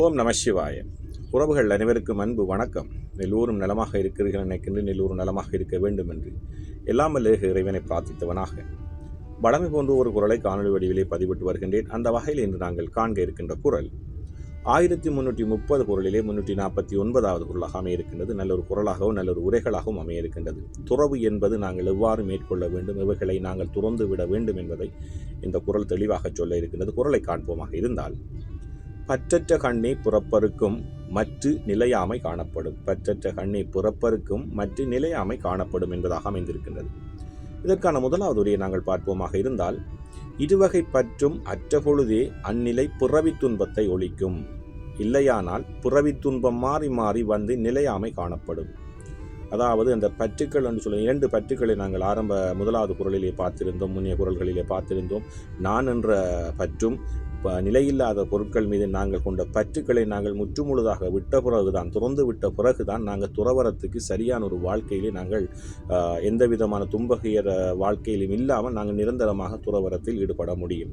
ஓம் நம சிவாய. உறவுகள் அனைவருக்கும் அன்பு வணக்கம். எல்லோரும் நலமாக இருக்கிறீர்கள் நினைக்கின்றேன். எல்லோரும் நலமாக இருக்க வேண்டும் என்று எல்லாம் வல்ல இறைவனை பிரார்த்தித்தவனாக வளமை போன்ற ஒரு குரலை காணொலி வடிவிலே பதிவிட்டு வருகின்றேன். அந்த வகையில் இன்று நாங்கள் காண்க இருக்கின்ற குரல் 1330 குரலிலே 349வது குரலாக அமைய இருக்கின்றது. நல்ல ஒரு குரலாகவும் நல்ல ஒரு உரைகளாகவும் அமைய இருக்கின்றது. துறவு என்பது நாங்கள் எவ்வாறு மேற்கொள்ள வேண்டும், இவைகளை நாங்கள் துறந்து விட வேண்டும் என்பதை இந்த குரல் தெளிவாக சொல்ல இருக்கின்றது. குரலை காண்போமாக இருந்தால், பற்றற்ற கண்ணே புறப்பருக்கும் மற்ற நிலையாமை காணப்படும். பற்றற்ற கண்ணே புறப்பருக்கும் மற்ற நிலையாமை காணப்படும் என்பதாக அமைந்திருக்கின்றது. இதற்கான முதலாவது உரையை நாங்கள் பார்ப்போமாக இருந்தால், இருவகை பற்றும் அற்ற பொழுதே அந்நிலை பிறவி துன்பத்தை ஒழிக்கும். இல்லையானால் பிறவி துன்பம் மாறி மாறி வந்து நிலையாமை காணப்படும். அதாவது அந்த பற்றுக்கள் என்று சொல்ல 2 பற்றுக்களை நாங்கள் முதலாவது குரலிலே பார்த்திருந்தோம், முன்னைய குரல்களிலே பார்த்திருந்தோம். நான் என்ற பற்றும் நிலையில்லாத பொருட்கள் மீது நாங்கள் கொண்ட பற்றுக்களை நாங்கள் முற்றுமுழுதாக விட்ட பிறகுதான், துறந்து விட்ட பிறகுதான் நாங்கள் துறவரத்துக்கு சரியான ஒரு வாழ்க்கையிலே நாங்கள் எந்த விதமான துன்பகையர் வாழ்க்கையிலும் இல்லாமல் நாங்கள் நிரந்தரமாக துறவரத்தில் ஈடுபட முடியும்.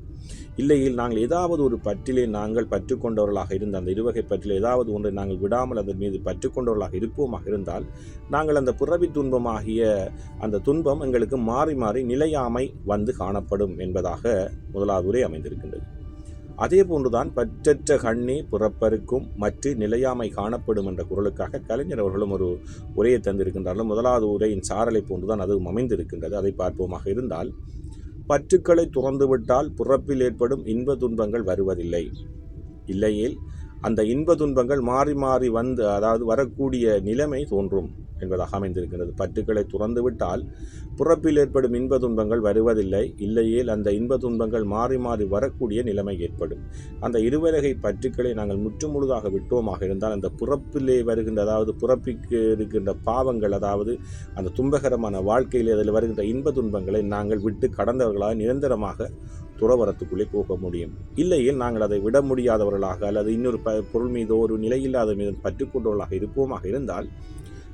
இல்லையில் நாங்கள் ஏதாவது ஒரு பற்றிலே நாங்கள் பற்றுக்கொண்டவர்களாக இருந்த அந்த இருவகை பற்றிலே ஏதாவது ஒன்றை நாங்கள் விடாமல் அதன் மீது பற்றுக்கொண்டவர்களாக இருப்போமாக இருந்தால், நாங்கள் அந்த பிறவி துன்பமாகிய அந்த துன்பம் எங்களுக்கு மாறி மாறி நிலையாமை வந்து காணப்படும் என்பதாக முதலாவது உரை அமைந்திருக்கின்றது. அதே போன்றுதான் பற்றற்ற கண்ணே புறப்பருக்கும் மற்ற நிலையாமை காணப்படும் என்ற குரலுக்காக கலைஞர் அவர்களும் ஒரு உரையை தந்திருக்கின்றார்கள். முதலாவது உரையின் சாரலை போன்றுதான் அதுவும் அமைந்திருக்கின்றது. அதை பார்ப்போமாக இருந்தால், பற்றுக்களை துறந்துவிட்டால் பிறப்பில் ஏற்படும் இன்ப துன்பங்கள் வருவதில்லை. இல்லையேல் அந்த இன்ப துன்பங்கள் மாறி மாறி வந்து வரக்கூடிய நிலைமை தோன்றும் என்பதாக அமைந்திருக்கிறது. பற்றுக்களை துறந்துவிட்டால் பிறப்பில் ஏற்படும் இன்ப துன்பங்கள் வருவதில்லை. இல்லையேல் அந்த இன்ப துன்பங்கள் மாறி மாறி வரக்கூடிய நிலைமை ஏற்படும். அந்த இருவகை பற்றுக்களை நாங்கள் முற்றுமுழுதாக விட்டோமாக இருந்தால், அந்த பிறப்பிலே வருகின்ற பிறப்பிற்கு இருக்கின்ற பாவங்கள், அந்த துன்பகரமான வாழ்க்கையிலே அதில் வருகின்ற இன்ப துன்பங்களை நாங்கள் விட்டு கடந்தவர்களாக நிரந்தரமாக துறவரத்துக்குள்ளே போக முடியும். இல்லையில் நாங்கள் அதை விட முடியாதவர்களாக அல்லது இன்னொரு பொருள் மீதோ ஒரு நிலையில்லாத மீது பற்றுக்கொண்டவர்களாக இருப்போமாக இருந்தால்,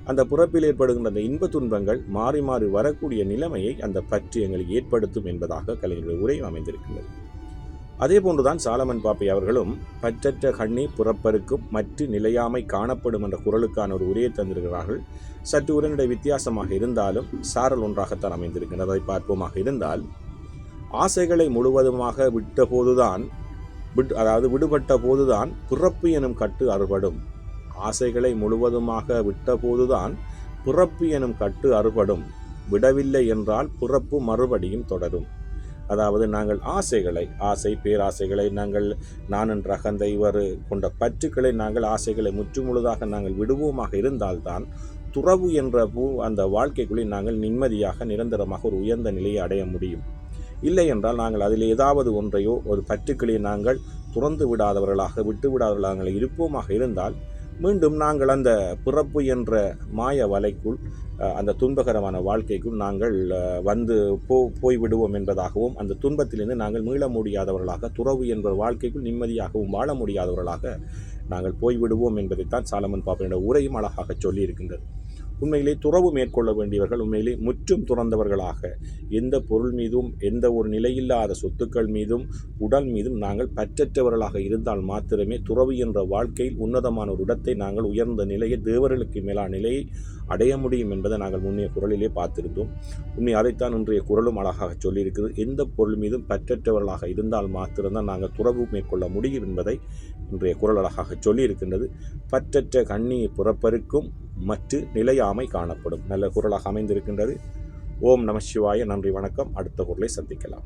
அந்த பிறப்பில் ஏற்படுகின்ற அந்த இன்ப துன்பங்கள் மாறி மாறி வரக்கூடிய நிலைமையை அந்த பற்று எங்களுக்கு ஏற்படுத்தும் என்பதாக கலைஞருடைய உரை அமைந்திருக்கின்றது. அதே போன்றுதான் சாலமன் பாப்பை அவர்களும் பற்றற்ற கண்ணே புறப்பருக்கும் மற்ற நிலையாமை காணப்படும் என்ற குரலுக்கான ஒரு உரையை தந்திருக்கிறார்கள். சற்று உரையினுடைய வித்தியாசமாக இருந்தாலும் சாரல் ஒன்றாகத்தான் அமைந்திருக்கின்றது. அதை பார்ப்போமாக இருந்தால், ஆசைகளை முழுவதுமாக விடுபட்ட போதுதான் பிறப்பு எனும் கட்டு அறுபடும். ஆசைகளை முழுவதுமாக விட்ட போதுதான் பிறப்பு எனும் கட்டு அறுபடும். விடவில்லை என்றால் பிறப்பு மறுபடியும் தொடரும். நாங்கள் பேராசைகளை நான் என்ற அகந்தை கொண்ட பற்றுக்களை ஆசைகளை முற்றுமுழுதாக நாங்கள் விடுவோமாக இருந்தால்தான் துறவு என்ற அந்த வாழ்க்கைக்குள்ளே நாங்கள் நிம்மதியாக நிரந்தரமாக ஒரு உயர்ந்த நிலையை அடைய முடியும். இல்லை என்றால் நாங்கள் அதில் ஏதாவது ஒன்றையோ ஒரு பற்றுக்களை நாங்கள் துறந்து விடாதவர்களாக விட்டு விடாதவர்களாக இருப்போமாக இருந்தால், மீண்டும் நாங்கள் அந்த பிறப்பு என்ற மாய வலைக்குள், அந்த துன்பகரமான வாழ்க்கைக்குள் நாங்கள் போய்விடுவோம் என்பதாகவும், அந்த துன்பத்திலிருந்து நாங்கள் மீள முடியாதவர்களாக, துறவு என்ற வாழ்க்கைக்குள் நிம்மதியாகவும் வாழ முடியாதவர்களாக நாங்கள் போய்விடுவோம் என்பதைத்தான் சாலமன் பாப்பனுடைய உரையும் அழகாக சொல்லியிருக்கின்றது. உண்மையிலே துறவு மேற்கொள்ள வேண்டியவர்கள் உண்மையிலே முற்றும் துறந்தவர்களாக, எந்த பொருள் மீதும் எந்த ஒரு நிலையில்லாத சொத்துக்கள் மீதும் உடல் மீதும் நாங்கள் பற்றற்றவர்களாக இருந்தால் மாத்திரமே துறவு என்ற வாழ்க்கையில் உன்னதமான ஒரு இடத்தை நாங்கள் உயர்ந்த நிலையை, தேவர்களுக்கு மேலான நிலையை அடைய முடியும் என்பதை நாங்கள் முன்னைய குரலிலே பார்த்திருந்தோம். உண்மை அதைத்தான் இன்றைய குரலும் அழகாக சொல்லியிருக்கிறது. எந்த பொருள் மீதும் பற்றற்றவர்களாக இருந்தால் மாத்திரம்தான் நாங்கள் துறவு மேற்கொள்ள முடியும் என்பதை இன்றைய குரல் அழகாக சொல்லியிருக்கின்றது. பற்றற்ற கண்ணே புறப்பருக்கும் மற்ற நிலையாமை காணப்படும். நல்ல குரலாக அமைந்திருக்கின்றது. ஓம் நம சிவாய. நன்றி, வணக்கம். அடுத்த குரலை சந்திக்கலாம்.